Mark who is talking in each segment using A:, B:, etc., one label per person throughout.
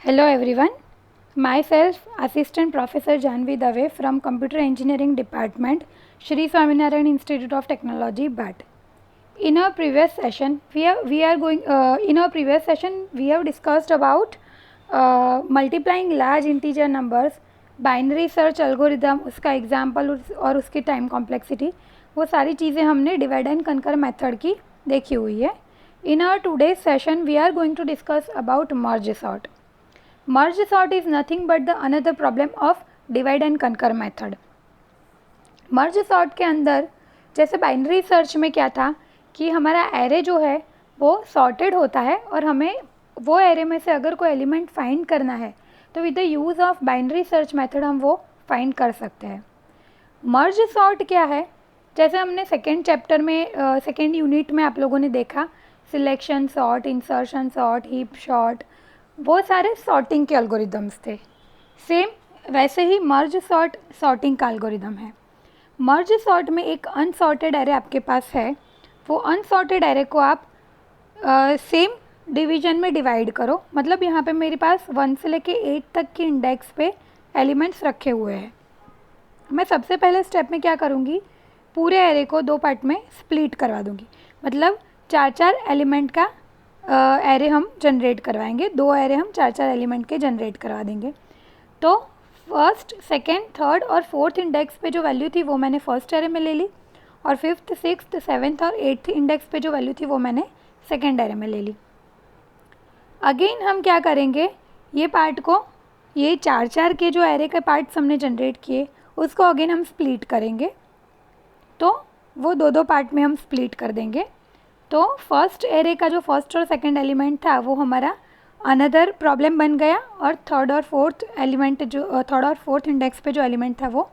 A: Hello everyone, myself Assistant Professor Janvi Dave from Computer Engineering Department, Shri Swaminarayan Institute of Technology, BAT. In our previous session, we have discussed about multiplying large integer numbers, binary search algorithm, उसका example और उसकी time complexity, वो सारी चीज़ें हमने divide and conquer method की देखी हुई है. In our today's session we are going to discuss about merge sort. Merge sort is nothing but the another problem of divide and conquer method. Merge sort के अंदर जैसे binary search में क्या था कि हमारा एरे जो है वो सॉर्टेड होता है और हमें वो एरे में से अगर कोई एलिमेंट फाइंड करना है तो with the use of binary search method हम वो फाइंड कर सकते हैं. मर्ज सॉर्ट क्या है, जैसे हमने सेकेंड चैप्टर में सेकेंड यूनिट में आप लोगों ने देखा, selection sort, insertion sort, heap sort, वो सारे सॉर्टिंग के एल्गोरिदम्स थे. सेम वैसे ही मर्ज सॉर्ट सॉर्टिंग का एल्गोरिदम है. मर्ज सॉर्ट में एक अनसॉर्टेड एरे आपके पास है, वो अनसॉर्टेड एरे को आप सेम डिवीजन में डिवाइड करो. मतलब यहाँ पे मेरे पास 1 से लेके 8 तक के इंडेक्स पे एलिमेंट्स रखे हुए हैं. मैं सबसे पहले स्टेप में क्या करूँगी, पूरे एरे को 2 पार्ट में स्प्लिट करवा दूँगी. मतलब 4-4 एलिमेंट का एरे हम जनरेट करवाएंगे. 2 एरे हम 4-4 एलिमेंट के जनरेट करवा देंगे. तो फर्स्ट, सेकेंड, थर्ड और फोर्थ इंडेक्स पे जो वैल्यू थी वो मैंने फर्स्ट एरे में ले ली, और फिफ्थ, सिक्स्थ, सेवेंथ और एट्थ इंडेक्स पे जो वैल्यू थी वो मैंने सेकेंड एरे में ले ली. अगेन हम क्या करेंगे, ये पार्ट को, ये 4-4 के जो एरे के पार्ट्स हमने जनरेट किए उसको अगेन हम स्प्लिट करेंगे. तो वो 2-2 पार्ट में हम स्प्लिट कर देंगे. तो फर्स्ट एरे का जो फर्स्ट और सेकेंड एलिमेंट था वो हमारा अनदर प्रॉब्लम बन गया, और थर्ड और फोर्थ एलिमेंट जो थर्ड और फोर्थ इंडेक्स पे जो एलिमेंट था वो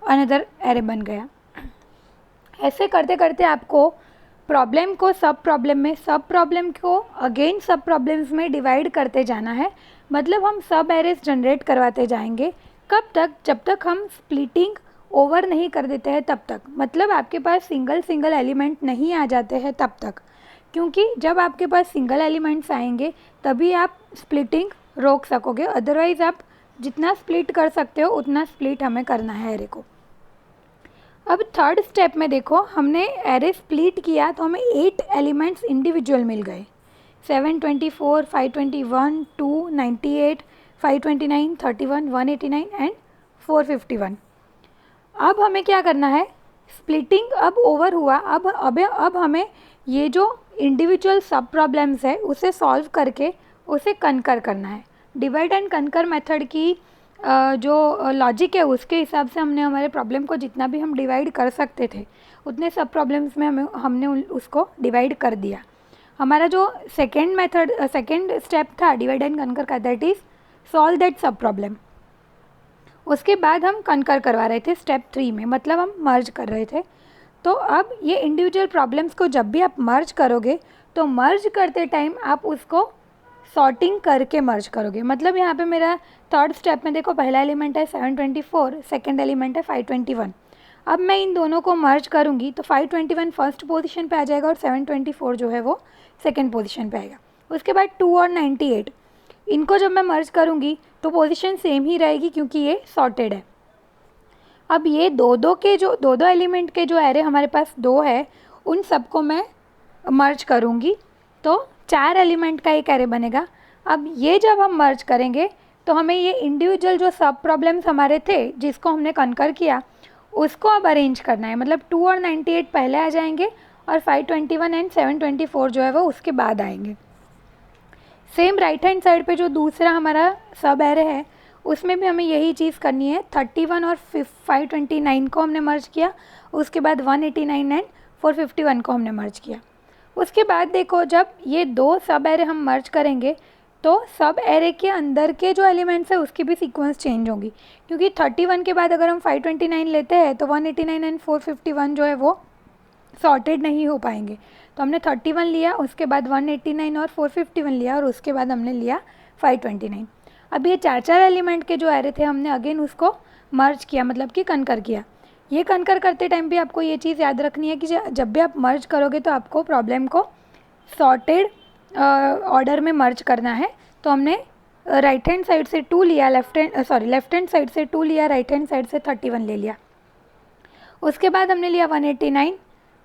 A: अनदर एरे बन गया. ऐसे करते करते आपको प्रॉब्लम को सब प्रॉब्लम में, सब प्रॉब्लम को अगेन सब प्रॉब्लम्स में डिवाइड करते जाना है. मतलब हम सब एरेज जनरेट करवाते जाएंगे. कब तक? जब तक हम स्प्लिटिंग ओवर नहीं कर देते हैं तब तक. मतलब आपके पास सिंगल एलिमेंट नहीं आ जाते हैं तब तक, क्योंकि जब आपके पास सिंगल एलिमेंट्स आएंगे तभी आप स्प्लिटिंग रोक सकोगे. अदरवाइज़ आप जितना स्प्लिट कर सकते हो उतना स्प्लिट हमें करना है एरे को. अब थर्ड स्टेप में देखो, हमने एरे स्प्लिट किया तो हमें 8 एलिमेंट्स इंडिविजुअल मिल गए. 724, 521, 298, 529, 31, 189 एंड 451. अब हमें क्या करना है, स्प्लिटिंग अब ओवर हुआ. अब हमें ये जो इंडिविजुअल सब प्रॉब्लम्स है उसे सॉल्व करके उसे कनकर करना है. डिवाइड एंड कनकर मेथड की जो लॉजिक है उसके हिसाब से हमने हमारे प्रॉब्लम को जितना भी हम डिवाइड कर सकते थे उतने सब प्रॉब्लम्स में हमने उसको डिवाइड कर दिया. हमारा जो सेकेंड स्टेप था डिवाइड एंड कनकर का, दैट इज़ सॉल्व दैट सब प्रॉब्लम. उसके बाद हम कनकर करवा रहे थे स्टेप 3 में, मतलब हम मर्ज कर रहे थे. तो अब ये इंडिविजुअल प्रॉब्लम्स को जब भी आप मर्ज करोगे तो मर्ज करते टाइम आप उसको सॉर्टिंग करके मर्ज करोगे. मतलब यहाँ पे मेरा थर्ड स्टेप में देखो, पहला एलिमेंट है 724, सेकेंड एलिमेंट है 521. अब मैं इन दोनों को मर्ज करूँगी तो 521 फर्स्ट पोजीशन पे आ जाएगा और 724 जो है वो सेकेंड पोजीशन पे आएगा. उसके बाद 2 और 98, इनको जब मैं मर्ज करूँगी तो पोजीशन सेम ही रहेगी क्योंकि ये सॉर्टेड है. अब ये दो एलिमेंट के जो एरे हमारे पास 2 है उन सबको मैं मर्ज करूँगी तो 4 एलिमेंट का एक एरे बनेगा. अब ये जब हम मर्ज करेंगे तो हमें ये इंडिविजुअल जो सब प्रॉब्लम्स हमारे थे जिसको हमने कनकर किया उसको अब अरेंज करना है. मतलब 2 और 98 पहले आ जाएंगे और 521 एंड 724 जो है वो उसके बाद आएंगे. सेम राइट हैंड साइड पे जो दूसरा हमारा सब एरे है उसमें भी हमें यही चीज़ करनी है. 31 और 529 को हमने मर्ज किया, उसके बाद 189 एंड 451 को हमने मर्ज किया. उसके बाद देखो, जब ये 2 सब एरे हम मर्ज करेंगे तो सब एरे के अंदर के जो एलिमेंट्स है उसकी भी सीक्वेंस चेंज होगी, क्योंकि 31 के बाद अगर हम 529 लेते हैं तो 189 एंड 451 जो है वो सॉर्टेड नहीं हो पाएंगे. तो हमने 31 लिया, उसके बाद 189 और 451 लिया, और उसके बाद हमने लिया 529. अब ये 4-4 एलिमेंट के जो एरे थे हमने अगेन उसको मर्ज किया, मतलब कि कनकर किया. ये कनकर करते टाइम भी आपको ये चीज़ याद रखनी है कि जब भी आप मर्ज करोगे तो आपको प्रॉब्लम को सॉर्टेड ऑर्डर में मर्ज करना है. तो हमने राइट हैंड साइड से 2 लिया, लेफ्ट हैंड साइड से 2 लिया, राइट हैंड साइड से 31 ले लिया। उसके बाद हमने लिया 189,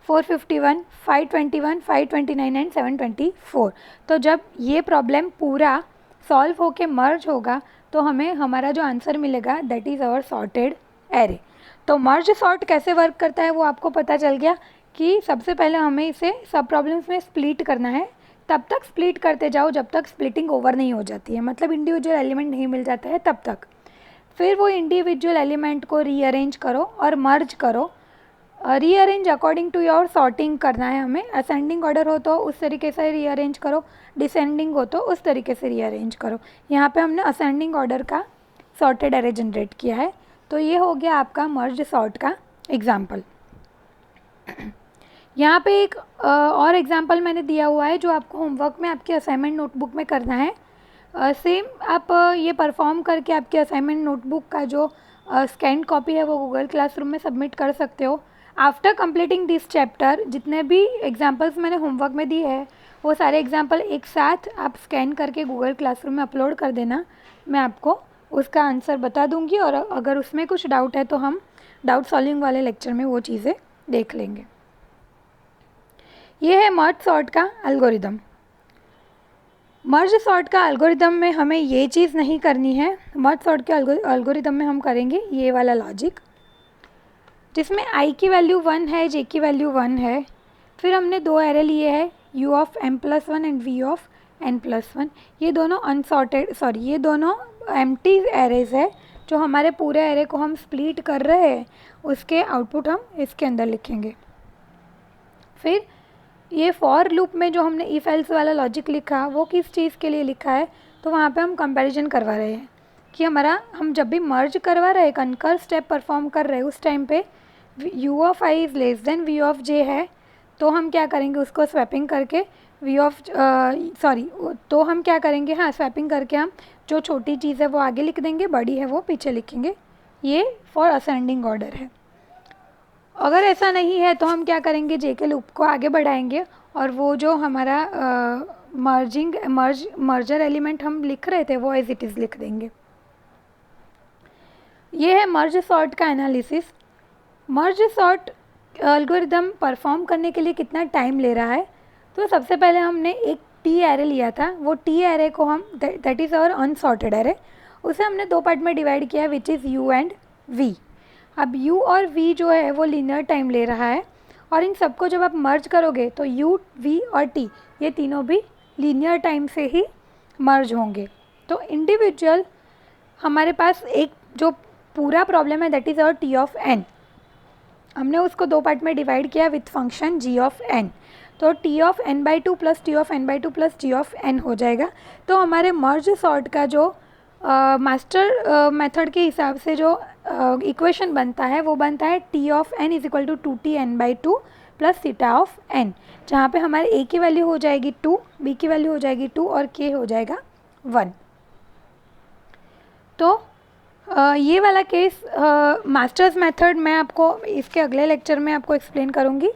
A: 451, 521, 529 एंड 724। तो जब ये प्रॉब्लम पूरा सॉल्व होके मर्ज होगा तो हमें हमारा जो आंसर मिलेगा that is our sorted array. तो मर्ज सॉर्ट कैसे वर्क करता है वो आपको पता चल गया कि सबसे पहले हमें इसे सब प्रॉब्लम्स में स्प्लिट करना है। तब तक स्प्लिट करते जाओ जब तक स्प्लिटिंग ओवर नहीं हो जाती है, मतलब इंडिविजुअल एलिमेंट नहीं मिल जाता है तब तक। फिर वो इंडिविजुअल एलिमेंट को रीअरेंज करो और मर्ज करो। Rearrange according to your sorting करना है हमें। असेंडिंग ऑर्डर हो तो उस तरीके से रीअरेंज करो, डिसेंडिंग हो तो उस तरीके से रीअरेंज करो। यहाँ पे हमने असेंडिंग ऑर्डर का सॉर्टेड एरे जनरेट किया है। तो ये हो गया आपका मर्ज सॉर्ट का एग्जाम्पल। यहाँ पे एक और एग्जाम्पल मैंने दिया हुआ है जो आपको होमवर्क में आपकी असाइनमेंट नोटबुक में करना है। सेम आप ये परफॉर्म करके आपकी असाइनमेंट नोटबुक का जो स्कैन कॉपी है वो गूगल क्लासरूम में सबमिट कर सकते हो। आफ्टर कंप्लीटिंग दिस चैप्टर जितने भी एग्जाम्पल्स मैंने होमवर्क में दिए हैं वो सारे एग्जाम्पल एक साथ आप स्कैन करके गूगल क्लासरूम में अपलोड कर देना। मैं आपको उसका आंसर बता दूंगी और अगर उसमें कुछ डाउट है तो हम डाउट सॉल्विंग वाले लेक्चर में वो चीज़ें देख लेंगे। ये है मर्ज सॉर्ट का एल्गोरिदम। मर्ज सॉर्ट का एल्गोरिदम में हमें ये चीज़ नहीं करनी है। मर्ज सॉर्ट के एल्गोरिदम में हम करेंगे ये वाला लॉजिक जिसमें i की वैल्यू 1 है, j की वैल्यू 1 है। फिर हमने दो एरे लिए हैं u of m+1 and v of n+1। ये दोनों ये दोनों एम्प्टी एरेज है जो हमारे पूरे एरे को हम स्प्लिट कर रहे हैं, उसके आउटपुट हम इसके अंदर लिखेंगे। फिर ये फॉर लूप में जो हमने इफ एल्स वाला लॉजिक लिखा वो किस चीज़ के लिए लिखा है, तो वहाँ पे हम कंपैरिजन करवा रहे हैं कि हम जब भी मर्ज करवा रहे हैं, कंकर स्टेप परफॉर्म कर रहे हैं, उस टाइम पे u of i is less than v of j है। तो हम क्या करेंगे, उसको स्वैपिंग करके तो हम क्या करेंगे, स्वैपिंग करके हम जो छोटी चीज़ है वो आगे लिख देंगे, बड़ी है वो पीछे लिखेंगे। ये फॉर असेंडिंग ऑर्डर है। अगर ऐसा नहीं है तो हम क्या करेंगे, जे के लूप को आगे बढ़ाएंगे और वो जो हमारा मर्जर एलिमेंट हम लिख रहे थे वो एज इट इज़ लिख देंगे। ये है मर्ज सॉर्ट का analysis. Merge sort algorithm perform करने के लिए कितना टाइम ले रहा है, तो सबसे पहले हमने एक टी एरे लिया था। वो टी एरे को हम that is our unsorted array, उसे हमने दो पार्ट में डिवाइड किया which is u and v। अब u और v जो है वो लीनियर टाइम ले रहा है और इन सबको जब आप मर्ज करोगे तो u, v और t ये तीनों भी लीनियर टाइम से ही मर्ज होंगे। तो इंडिविजुअल हमारे पास एक जो पूरा प्रॉब्लम है that is our t of n, हमने उसको दो पार्ट में डिवाइड किया with function g of n। तो t of n/2 plus t of n/2 plus g of n हो जाएगा। तो हमारे मर्ज सॉर्ट का जो मास्टर मेथड के हिसाब से जो इक्वेशन बनता है वो बनता है t of n is equal to 2t n/2 plus theta of n, जहाँ पे हमारे a की वैल्यू हो जाएगी 2, b की वैल्यू हो जाएगी 2 और k हो जाएगा 1। तो ये वाला केस मास्टर्स मेथड मैं आपको इसके अगले लेक्चर में आपको एक्सप्लेन करूँगी।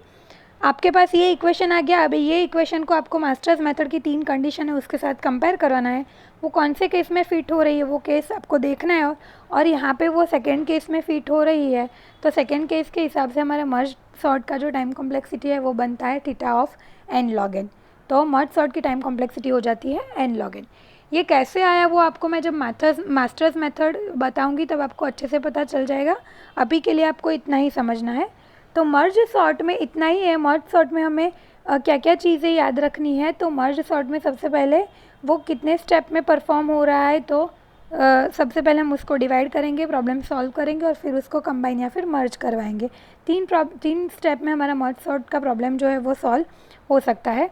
A: आपके पास ये इक्वेशन आ गया। अभी ये इक्वेशन को आपको मास्टर्स मेथड की 3 कंडीशन है उसके साथ कंपेयर करवाना है, वो कौन से केस में फ़िट हो रही है वो केस आपको देखना है और यहाँ पे वो सेकेंड केस में फ़िट हो रही है। तो सेकेंड केस के हिसाब से हमारे मर्ज सॉर्ट का जो टाइम कॉम्प्लेक्सिटी है वो बनता है theta of n log n। तो मर्ज सॉर्ट की टाइम कॉम्प्लेक्सिटी हो जाती है n log n। ये कैसे आया वो आपको मैं जब मास्टर्स मेथड बताऊँगी तब आपको अच्छे से पता चल जाएगा। अभी के लिए आपको इतना ही समझना है। तो मर्ज सॉर्ट में इतना ही है। मर्ज सॉर्ट में हमें क्या क्या चीज़ें याद रखनी है, तो मर्ज सॉर्ट में सबसे पहले वो कितने स्टेप में परफॉर्म हो रहा है, तो सबसे पहले हम उसको डिवाइड करेंगे, प्रॉब्लम सॉल्व करेंगे और फिर उसको कंबाइन या फिर मर्ज करवाएंगे। तीन स्टेप में हमारा मर्ज सॉर्ट का प्रॉब्लम जो है वो सॉल्व हो सकता है।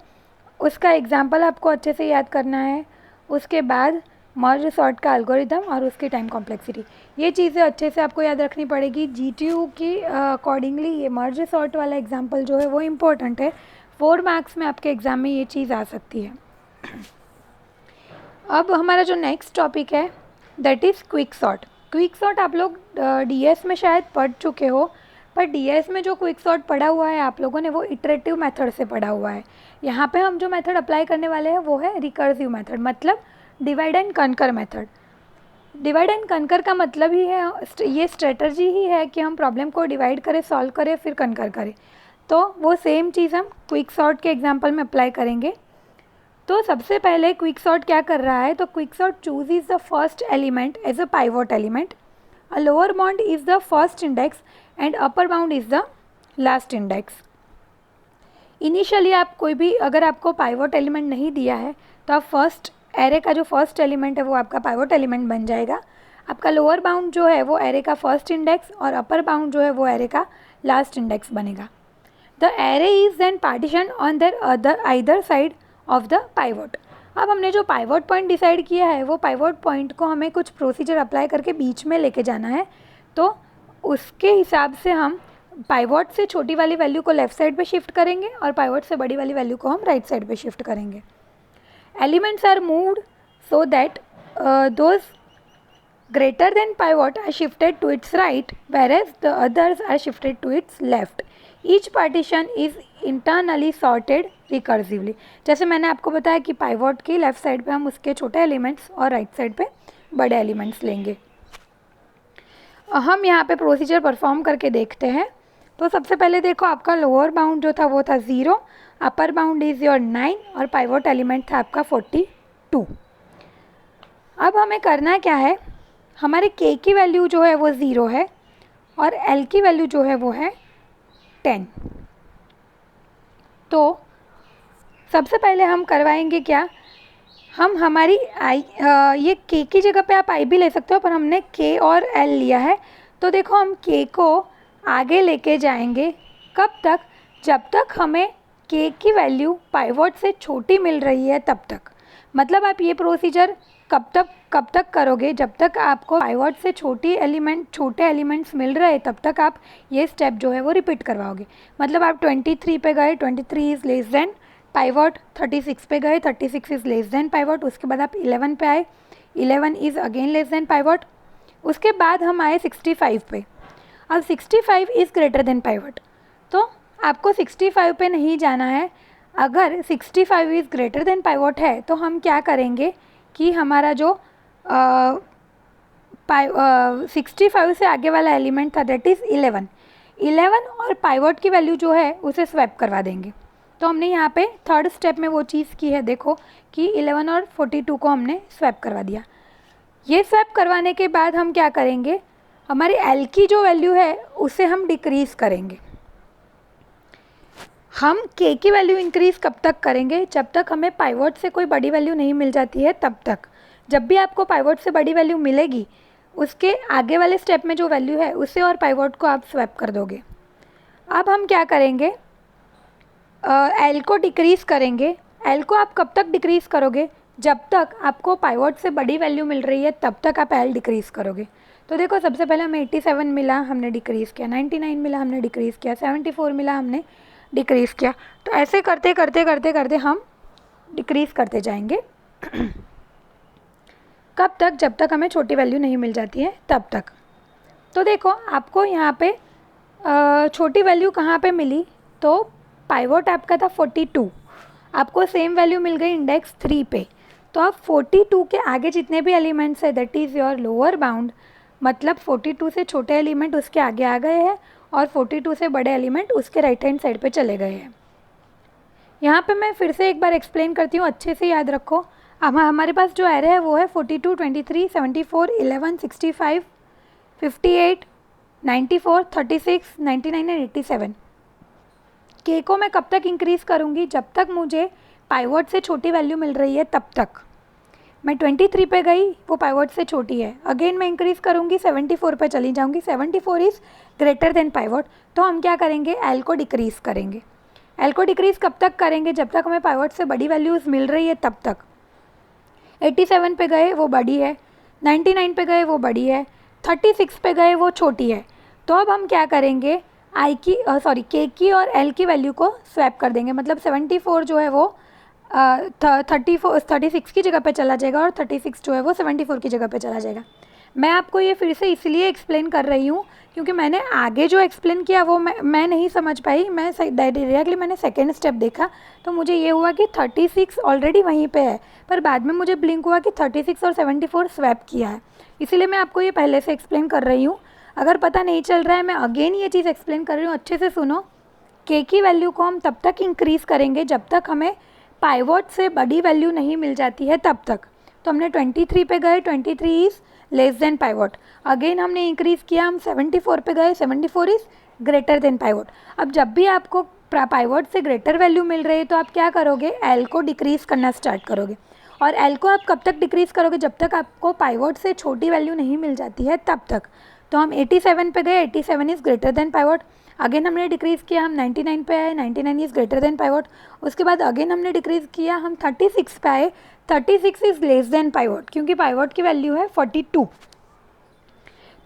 A: उसका एग्जाम्पल आपको अच्छे से याद करना है। उसके बाद मर्ज सॉर्ट का एल्गोरिदम और उसकी टाइम कॉम्प्लेक्सिटी, ये चीज़ें अच्छे से आपको याद रखनी पड़ेगी। GTU की अकॉर्डिंगली ये मर्ज सॉर्ट वाला एग्जाम्पल जो है वो इम्पोर्टेंट है। 4 मार्क्स में आपके एग्ज़ाम में ये चीज़ आ सकती है। अब हमारा जो नेक्स्ट टॉपिक है that is quick sort. Quick sort आप लोग DS में शायद पढ़ चुके हो, पर DS में जो क्विक सॉर्ट पढ़ा हुआ है आप लोगों ने वो इटरेटिव मेथड से पढ़ा हुआ है। यहाँ पे हम जो मेथड अप्लाई करने वाले हैं वो है रिकर्सिव मेथड। मतलब divide and conquer method. Divide and conquer का मतलब ही है, ये स्ट्रेटजी ही है कि हम प्रॉब्लम को डिवाइड करें, सॉल्व करें, फिर कनकर करें। तो वो सेम चीज़ हम क्विक सॉर्ट के एग्जांपल में अप्लाई करेंगे। तो सबसे पहले क्विक सॉर्ट क्या कर रहा है, तो quick sort choose is the first element as a pivot element, a lower bound is the first index and upper bound is the last index. Initially आप कोई भी, अगर आपको पाइवोट एलिमेंट नहीं दिया है तो आप फर्स्ट एरे का जो फर्स्ट एलिमेंट है वो आपका पाइवोट एलिमेंट बन जाएगा। आपका लोअर बाउंड जो है वो एरे का फर्स्ट इंडेक्स और अपर बाउंड जो है वो एरे का लास्ट इंडेक्स बनेगा। The array is then partition on their either side of the pivot. अब हमने जो पाइवोट पॉइंट डिसाइड किया है वो पाइवोट पॉइंट को हमें कुछ प्रोसीजर अप्लाई करके बीच में लेके जाना है। तो उसके हिसाब से हम पाइवोट से छोटी वाली वैल्यू को लेफ्ट साइड पे शिफ्ट करेंगे और पाइवोट से बड़ी वाली वैल्यू को हम राइट साइड पे शिफ्ट करेंगे। Elements are moved so that those greater than pivot are shifted to its right whereas the others are shifted to its left. Each partition is internally sorted recursively. जैसे मैंने आपको बताया कि pivot की left side पे हम उसके छोटे एलिमेंट्स और राइट साइड पे बड़े एलिमेंट्स लेंगे। हम यहाँ पे प्रोसीजर परफॉर्म करके देखते हैं। तो सबसे पहले देखो, आपका लोअर बाउंड जो था वो था 0, अपर बाउंड इज़ योर 9 और पाइवोट एलिमेंट था आपका 42। अब हमें करना क्या है, हमारे k की वैल्यू जो है वो 0 है और l की वैल्यू जो है वो है 10। तो सबसे पहले हम करवाएंगे क्या, हम हमारी ये k की जगह पे आप i भी ले सकते हो, पर हमने k और l लिया है। तो देखो हम k को आगे लेके जाएंगे, कब तक, जब तक हमें k की वैल्यू पाइवोट से छोटी मिल रही है तब तक। मतलब आप ये प्रोसीजर कब तक करोगे, जब तक आपको पाइवोट से छोटे एलिमेंट्स मिल रहे तब तक आप ये स्टेप जो है वो रिपीट करवाओगे। मतलब आप 23 पे गए, 23 इज़ लेस देन पाइवोट, 36 पे गए, 36 इज़ लेस देन पाइवोट, उसके बाद आप 11 पे आए, 11 is again less than pivot, उसके बाद हम आए 65 पे। अब 65 इज़ ग्रेटर देन पाइवोट, तो आपको 65 पे नहीं जाना है। अगर 65 इज़ ग्रेटर देन पाइवोट है तो हम क्या करेंगे कि हमारा जो 65 से आगे वाला एलिमेंट था दैट इज़ 11 और पाइवोट की वैल्यू जो है उसे स्वैप करवा देंगे। तो हमने यहाँ पे थर्ड स्टेप में वो चीज़ की है, देखो कि 11 और 42 को हमने स्वैप करवा दिया। ये स्वैप करवाने के बाद हम क्या करेंगे, हमारी एल की जो वैल्यू है उसे हम डिक्रीज़ करेंगे। हम के की वैल्यू इंक्रीज़ कब तक करेंगे, जब तक हमें पाइवोट से कोई बड़ी वैल्यू नहीं मिल जाती है तब तक। जब भी आपको पाइवोट से बड़ी वैल्यू मिलेगी, उसके आगे वाले स्टेप में जो वैल्यू है उसे और पाइवोट को आप स्वैप कर दोगे। अब हम क्या करेंगे, एल को डिक्रीज़ करेंगे। एल को आप कब तक डिक्रीज़ करोगे, जब तक आपको पाइवोट से बड़ी वैल्यू मिल रही है तब तक आप एल डिक्रीज़ करोगे। तो देखो सबसे पहले हमें 87 मिला, हमने डिक्रीज़ किया, 99 मिला, हमने डिक्रीज़ किया, 74 मिला, हमने डिक्रीज़ किया। तो ऐसे करते करते करते करते हम डिक्रीज़ करते जाएंगे कब तक, जब तक हमें छोटी वैल्यू नहीं मिल जाती है तब तक। तो देखो आपको यहाँ पे छोटी वैल्यू कहाँ पे मिली, तो पाइवोट आपका था 42, आपको सेम वैल्यू मिल गई इंडेक्स 3 पे। तो अब 42 के आगे जितने भी एलिमेंट्स है that is your lower bound, मतलब 42 से छोटे एलिमेंट उसके आगे आ गए हैं और 42 से बड़े एलिमेंट उसके राइट हैंड साइड पे चले गए हैं। यहाँ पे मैं फिर से एक बार एक्सप्लेन करती हूँ, अच्छे से याद रखो। अब हमारे पास जो एरे है वो है 42, 23, 74, 11, 65, 58, 94, 36, 99 एंड 87। के को मैं कब तक इंक्रीज़ करूँगी, जब तक मुझे पाइवोट से छोटी वैल्यू मिल रही है तब तक। मैं 23 पे गई, वो पाइवोट से छोटी है, अगेन मैं इंक्रीज़ करूँगी, 74 पे चली जाऊँगी, 74 इज़ ग्रेटर देन पाइवोट। तो हम क्या करेंगे, एल को डिक्रीज़ करेंगे। एल को डिक्रीज़ कब तक करेंगे, जब तक हमें पाइवोट से बड़ी वैल्यूज़ मिल रही है तब तक। 87 पे गए वो बड़ी है, 99 पे गए वो बड़ी है, 36 पे गए वो छोटी है। तो अब हम क्या करेंगे, के की और एल की वैल्यू को स्वैप कर देंगे। मतलब 74 जो है वो 36 की जगह पे चला जाएगा और 36 जो है वो 74 की जगह पे चला जाएगा। मैं आपको ये फिर से इसलिए एक्सप्लेन कर रही हूँ क्योंकि मैंने आगे जो एक्सप्लेन किया वो मैं नहीं समझ पाई, मैं डायरेक्टली मैंने सेकेंड स्टेप देखा तो मुझे ये हुआ कि 36 ऑलरेडी वहीं पे है, पर बाद में मुझे ब्लिंक हुआ कि 36 और 74 स्वैप किया है, इसीलिए मैं आपको ये पहले से एक्सप्लेन कर रही हूँ। अगर पता नहीं चल रहा है, मैं अगेन ये चीज़ एक्सप्लेन कर रही हूँ, अच्छे से सुनो। के की वैल्यू को हम तब तक इंक्रीज़ करेंगे जब तक हमें पाइवट से बड़ी वैल्यू नहीं मिल जाती है, तब तक। तो हमने 23 पे गए, 23 is less than pivot. Again हमने इंक्रीज़ किया, हम 74 पे गए, 74 इज़ ग्रेटर देन पाइवट। अब जब भी आपको पाइवट से ग्रेटर वैल्यू मिल रही है तो आप क्या करोगे, एल को डिक्रीज़ करना स्टार्ट करोगे। और एल को आप कब तक डिक्रीज़ करोगे, जब तक आपको पाइवट से छोटी वैल्यू नहीं मिल जाती है तब तक। तो हम 87 पे गए, 87 is greater than pivot. Again हमने डिक्रीज़ किया, हम 99 पे आए, 99 इज़ ग्रेटर देन पाइवट। उसके बाद अगेन हमने डिक्रीज़ किया, हम 36 पे आए, 36 इज़ लेस देन पाइवट, क्योंकि पाइवट की वैल्यू है 42।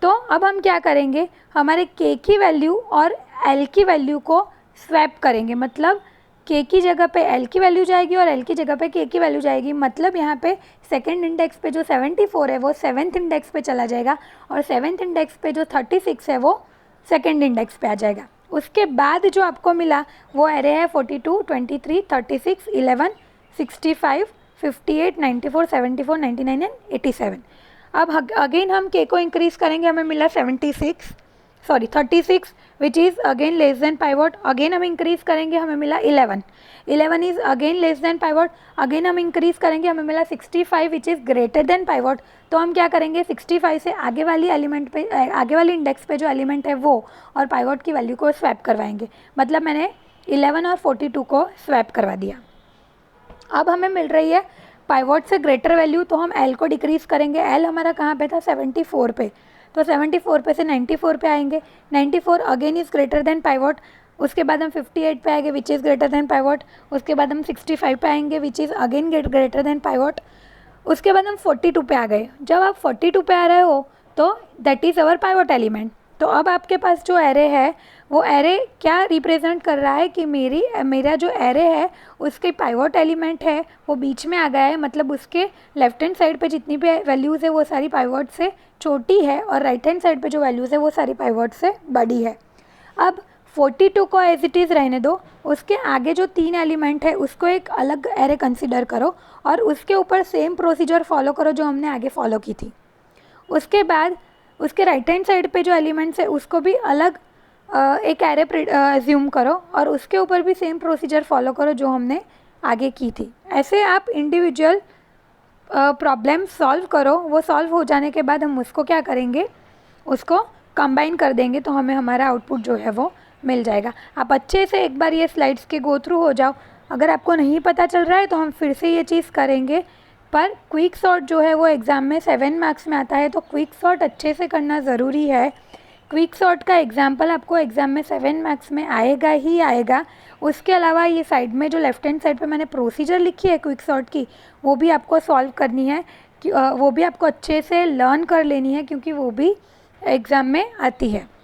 A: तो अब हम क्या करेंगे, हमारे के की वैल्यू और एल की वैल्यू को स्वैप करेंगे, मतलब के की जगह पे एल की वैल्यू जाएगी और एल की जगह पे के की वैल्यू जाएगी। मतलब यहाँ पे सेकंड इंडेक्स पे जो 74 है वो सेवन्थ इंडेक्स पे चला जाएगा और सेवन्थ इंडेक्स पे जो 36 है वो सेकंड इंडेक्स पे आ जाएगा। उसके बाद जो आपको मिला वो एरे है 42, 23, 36, 11, 65, 58, 94, 74, 99 एंड 87। अब अगेन हम के को इंक्रीज़ करेंगे, हमें मिला 36 which is again less than pivot. Again हम इंक्रीज़ करेंगे, हमें मिला 11 is again less than pivot. Again हम इंक्रीज़ करेंगे, हमें मिला 65 which is greater than pivot. तो हम क्या करेंगे, 65 से आगे वाली एलिमेंट पे, आगे वाली इंडेक्स पे जो एलिमेंट है वो और पाइवट की वैल्यू को स्वैप करवाएंगे। मतलब मैंने 11 और 42 को स्वैप करवा दिया। अब हमें मिल रही है पाइवट से ग्रेटर वैल्यू, तो हम एल को डिक्रीज़ करेंगे। एल हमारा कहाँ पे था, 74 पे, तो 74 पे से 94 पे आएंगे। 94 again is greater than pivot. उसके बाद हम 58 पे आएंगे which is greater than pivot. उसके बाद हम 65 पे आएंगे which is again greater than pivot. उसके बाद हम 42 पे आ गए। जब आप 42 पे आ रहे हो तो that is our pivot element. तो अब आपके पास जो एरे है वो एरे क्या रिप्रेजेंट कर रहा है कि मेरा जो एरे है उसके पाइवट एलिमेंट है वो बीच में आ गया है, मतलब उसके लेफ्ट हैंड साइड पे जितनी भी वैल्यूज़ है वो सारी पाइवट से छोटी है और राइट हैंड साइड पे जो वैल्यूज़ है वो सारी पाइवट से बड़ी है। अब 42 को एज इट इज़ रहने दो, उसके आगे जो 3 एलिमेंट है उसको एक अलग एरे कंसिडर करो और उसके ऊपर सेम प्रोसीजर फॉलो करो जो हमने आगे फॉलो की थी। उसके बाद उसके राइट हैंड साइड पे जो एलिमेंट्स है उसको भी अलग एक एरे एज्यूम करो और उसके ऊपर भी सेम प्रोसीजर फॉलो करो जो हमने आगे की थी। ऐसे आप इंडिविजुअल प्रॉब्लम सॉल्व करो। वो सॉल्व हो जाने के बाद हम उसको क्या करेंगे, उसको कंबाइन कर देंगे तो हमें हमारा आउटपुट जो है वो मिल जाएगा। आप अच्छे से एक बार ये स्लाइड्स के गो थ्रू हो जाओ। अगर आपको नहीं पता चल रहा है तो हम फिर से ये चीज़ करेंगे, पर क्विक सॉर्ट जो है वो एग्ज़ाम में 7 मार्क्स में आता है, तो क्विक सॉर्ट अच्छे से करना ज़रूरी है। क्विक सॉर्ट का एग्जाम्पल आपको एग्ज़ाम में 7 मार्क्स में आएगा ही आएगा। उसके अलावा ये साइड में जो लेफ्ट हैंड साइड पे मैंने प्रोसीजर लिखी है क्विक सॉर्ट की, वो भी आपको सॉल्व करनी है, कि वो भी आपको अच्छे से लर्न कर लेनी है क्योंकि वो भी एग्ज़ाम में आती है।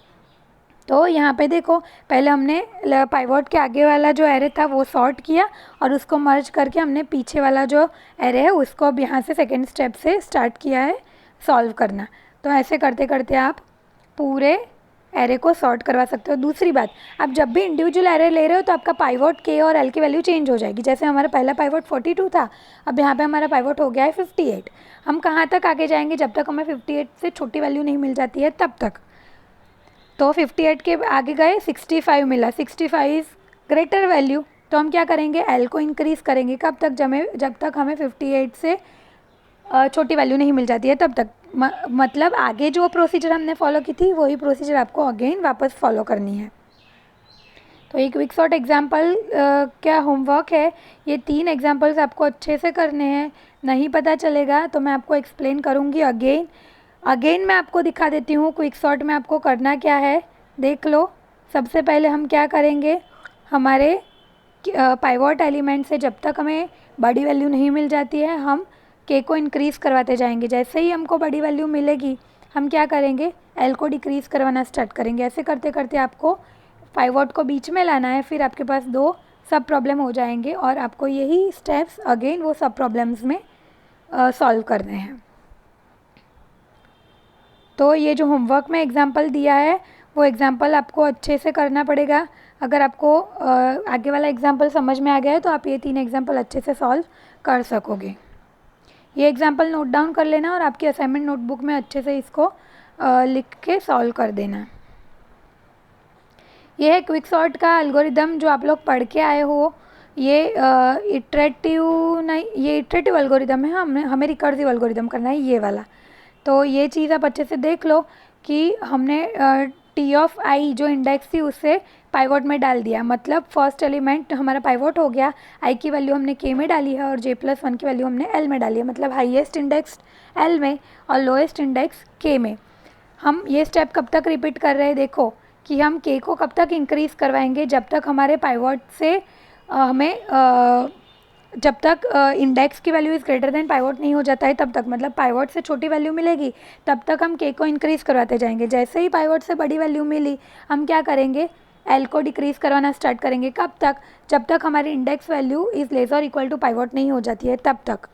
A: तो यहाँ पे देखो, पहले हमने पाइवट के आगे वाला जो एरे था वो सॉर्ट किया और उसको मर्ज करके हमने पीछे वाला जो एरे है उसको अब यहाँ से सेकेंड स्टेप से स्टार्ट किया है सॉल्व करना। तो ऐसे करते करते आप पूरे एरे को सॉर्ट करवा सकते हो। दूसरी बात, आप जब भी इंडिविजुअल एरे ले रहे हो तो आपका पाइवट के और एल की वैल्यू चेंज हो जाएगी। जैसे हमारा पहला पाइवट 42 था, अब यहाँ पे हमारा पाइवट हो गया है 58। हम कहाँ तक आगे जाएंगे, जब तक हमें 58 से छोटी वैल्यू नहीं मिल जाती है तब तक। तो 58 के आगे गए, 65 मिला, 65 इज़ ग्रेटर वैल्यू। तो हम क्या करेंगे, एल को इंक्रीज़ करेंगे कब तक, जब तक हमें 58 से छोटी वैल्यू नहीं मिल जाती है तब तक। मतलब आगे जो प्रोसीजर हमने फॉलो की थी वही प्रोसीजर आपको अगेन वापस फॉलो करनी है। तो एक क्विक सॉर्ट एग्जाम्पल क्या होमवर्क है, ये 3 एग्जाम्पल्स आपको अच्छे से करने हैं। नहीं पता चलेगा तो मैं आपको एक्सप्लेन करूँगी अगेन मैं आपको दिखा देती हूँ क्विक सॉर्ट में आपको करना क्या है, देख लो। सबसे पहले हम क्या करेंगे, हमारे पाइवट एलिमेंट से जब तक हमें बड़ी वैल्यू नहीं मिल जाती है हम के को इंक्रीज़ करवाते जाएंगे। जैसे ही हमको बड़ी वैल्यू मिलेगी हम क्या करेंगे, एल को डिक्रीज़ करवाना स्टार्ट करेंगे। ऐसे करते करते आपको पाइवट को बीच में लाना है, फिर आपके पास 2 सब प्रॉब्लम हो जाएंगे और आपको यही स्टेप्स अगेन वो सब प्रॉब्लम्स में सॉल्व करने हैं। तो ये जो होमवर्क में एग्जाम्पल दिया है वो एग्ज़ाम्पल आपको अच्छे से करना पड़ेगा। अगर आपको आगे वाला एग्ज़ाम्पल समझ में आ गया है तो आप ये 3 एग्ज़ाम्पल अच्छे से सॉल्व कर सकोगे। ये एग्ज़ाम्पल नोट डाउन कर लेना और आपकी असाइनमेंट नोटबुक में अच्छे से इसको लिख के सॉल्व कर देना। ये है क्विक सॉर्ट का एल्गोरिदम जो आप लोग पढ़ के आए हो। ये इटरेटिव नहीं, ये इटरेटिव एल्गोरिदम है, हमें रिकर्सिव एल्गोरिदम करना है ये वाला। तो ये चीज़ आप अच्छे से देख लो कि हमने टी ऑफ आई जो इंडेक्स थी उससे पाइवोट में डाल दिया, मतलब फर्स्ट एलिमेंट हमारा पाइवोट हो गया। आई की वैल्यू हमने के में डाली है और j+1 की वैल्यू हमने एल में डाली है, मतलब हाईएस्ट इंडेक्स एल में और लोएस्ट इंडेक्स के में। हम ये स्टेप कब तक रिपीट कर रहे हैं, देखो कि हम के को कब तक इंक्रीज़ करवाएंगे, जब तक हमारे पाइवोट से जब तक इंडेक्स की value is greater than pivot नहीं हो जाता है तब तक, मतलब पाइवोट से छोटी वैल्यू मिलेगी तब तक हम के को इंक्रीज़ करवाते जाएंगे। जैसे ही पाइवोट से बड़ी वैल्यू मिली हम क्या करेंगे, एल को डिक्रीज़ करवाना स्टार्ट करेंगे। कब तक, जब तक हमारी इंडेक्स वैल्यू इज़ लेस और इक्वल टू पाइवोट नहीं हो जाती है तब तक।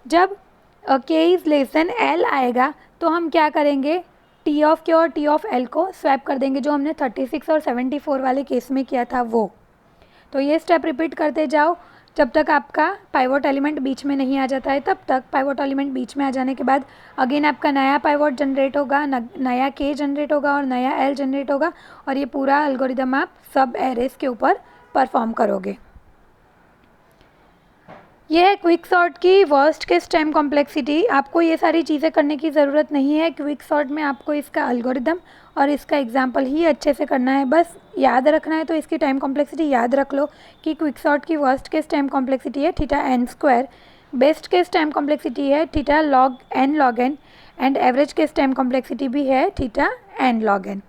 A: जब के इज़ लेस देन एल आएगा तो हम क्या करेंगे, टी ऑफ के और टी ऑफ एल को स्वैप कर देंगे, जो हमने 36 और 74 वाले केस में किया था वो। तो ये स्टेप रिपीट करते जाओ जब तक आपका पाइवोट एलिमेंट बीच में नहीं आ जाता है तब तक। पाइवोट एलिमेंट बीच में आ जाने के बाद अगेन आपका नया पाइवोट जनरेट होगा, नया के जनरेट होगा और नया एल जनरेट होगा और ये पूरा एल्गोरिदम आप सब एरेस के ऊपर परफॉर्म करोगे। ये है क्विक सॉर्ट की वर्स्ट केस टाइम कॉम्प्लेक्सिटी। आपको ये सारी चीज़ें करने की ज़रूरत नहीं है। क्विक सॉर्ट में आपको इसका एल्गोरिदम और इसका एग्जाम्पल ही अच्छे से करना है, बस याद रखना है। तो इसकी टाइम कॉम्प्लेक्सिटी याद रख लो कि क्विक सॉर्ट की वर्स्ट केस टाइम कॉम्प्लेक्सिटी है theta N square, best case time complexity है theta log N and average case time complexity भी है थीटा एन लॉग एन।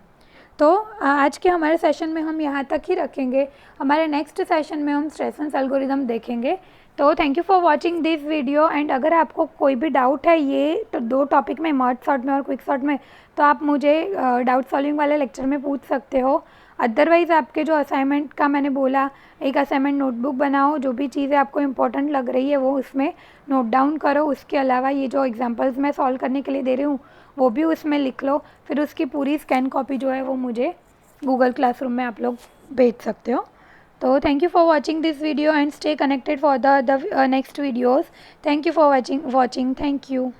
A: तो आज के हमारे सेशन में हम यहाँ तक ही रखेंगे। हमारे नेक्स्ट सेशन में हम स्ट्रेसेंस एल्गोरिदम देखेंगे। तो thank you for watching this video and अगर आपको कोई भी डाउट है ये तो 2 टॉपिक में, मर्ज सॉर्ट में और क्विक सॉर्ट में, तो आप मुझे डाउट सॉल्विंग वाले लेक्चर में पूछ सकते हो। अदरवाइज़ आपके जो असाइनमेंट का मैंने बोला, एक असाइनमेंट नोटबुक बनाओ, जो भी चीज़ें आपको इंपॉर्टेंट लग रही है वो उसमें नोट डाउन करो। उसके अलावा ये जो एग्जांपल्स मैं सॉल्व करने के लिए दे रही हूँ वो भी उसमें लिख लो। फिर उसकी पूरी स्कैन कॉपी जो है वो मुझे गूगल क्लासरूम में आप लोग भेज सकते हो। तो thank you for watching this video and stay connected for the next videos. Thank you for watching. Thank you.